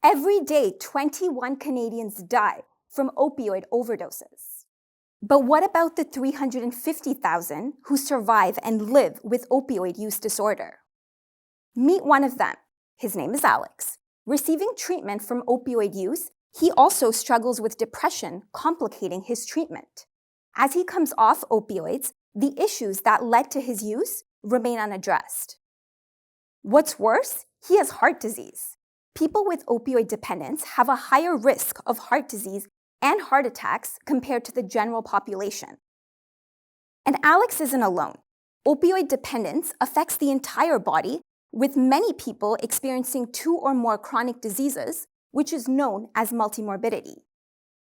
Every day, 21 Canadians die from opioid overdoses. But what about the 350,000 who survive and live with opioid use disorder? Meet one of them. His name is Alex. Receiving treatment from opioid use, he also struggles with depression, complicating his treatment. As he comes off opioids, the issues that led to his use remain unaddressed. What's worse, he has heart disease. People with opioid dependence have a higher risk of heart disease and heart attacks compared to the general population. And Alex isn't alone. Opioid dependence affects the entire body, with many people experiencing 2 or more chronic diseases, which is known as multimorbidity.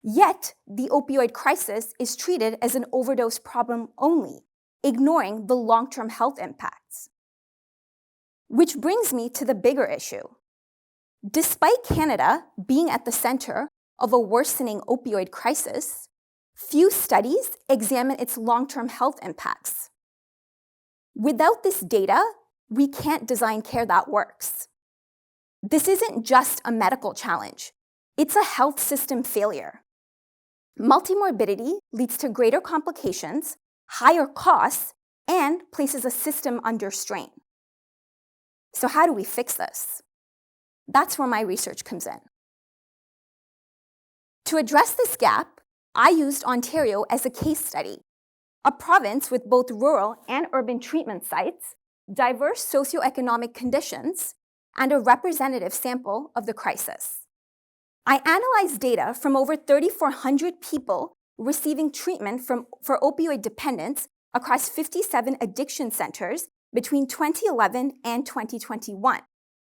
Yet, the opioid crisis is treated as an overdose problem only, ignoring the long-term health impacts. Which brings me to the bigger issue. Despite Canada being at the center of a worsening opioid crisis, few studies examine its long-term health impacts. Without this data, we can't design care that works. This isn't just a medical challenge. It's a health system failure. Multimorbidity leads to greater complications, higher costs, and places a system under strain. So how do we fix this? That's where my research comes in. To address this gap, I used Ontario as a case study, a province with both rural and urban treatment sites, diverse socioeconomic conditions, and a representative sample of the crisis. I analyzed data from over 3,400 people receiving treatment for opioid dependence across 57 addiction centers between 2011 and 2021,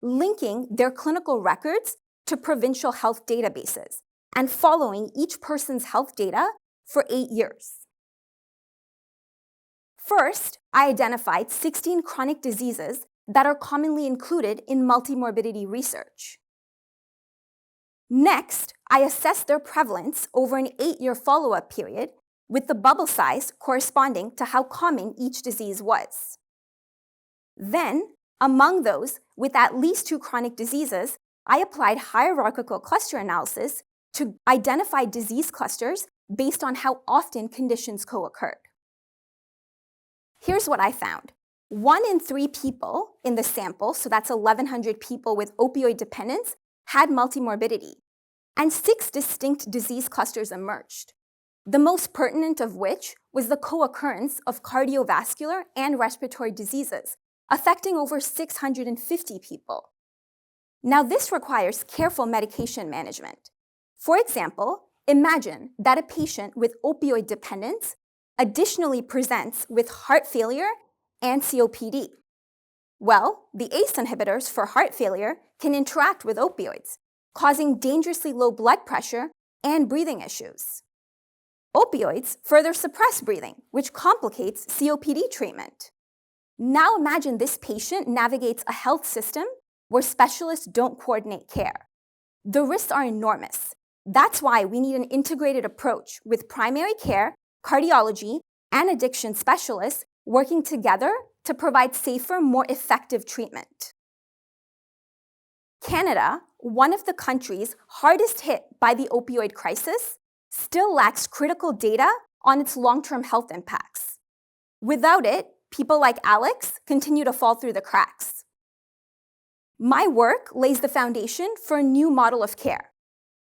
linking their clinical records to provincial health databases and following each person's health data for 8 years. First, I identified 16 chronic diseases that are commonly included in multimorbidity research. Next, I assessed their prevalence over an 8-year follow-up period, with the bubble size corresponding to how common each disease was. Then, among those with at least 2 chronic diseases, I applied hierarchical cluster analysis to identify disease clusters based on how often conditions co-occurred. Here's what I found. 1 in 3 people in the sample, so that's 1,100 people with opioid dependence, had multimorbidity, and 6 distinct disease clusters emerged, the most pertinent of which was the co-occurrence of cardiovascular and respiratory diseases, affecting over 650 people. Now, this requires careful medication management. For example, imagine that a patient with opioid dependence additionally presents with heart failure and COPD. Well, the ACE inhibitors for heart failure can interact with opioids, causing dangerously low blood pressure and breathing issues. Opioids further suppress breathing, which complicates COPD treatment. Now imagine this patient navigates a health system where specialists don't coordinate care. The risks are enormous. That's why we need an integrated approach with primary care, cardiology, and addiction specialists working together to provide safer, more effective treatment. Canada, one of the countries hardest hit by the opioid crisis, still lacks critical data on its long-term health impacts. Without it, people like Alex continue to fall through the cracks. My work lays the foundation for a new model of care,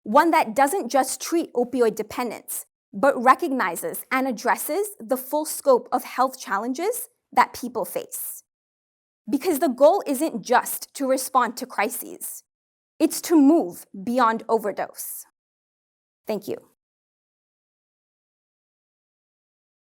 one that doesn't just treat opioid dependence, but recognizes and addresses the full scope of health challenges that people face. Because the goal isn't just to respond to crises, it's to move beyond overdose. Thank you.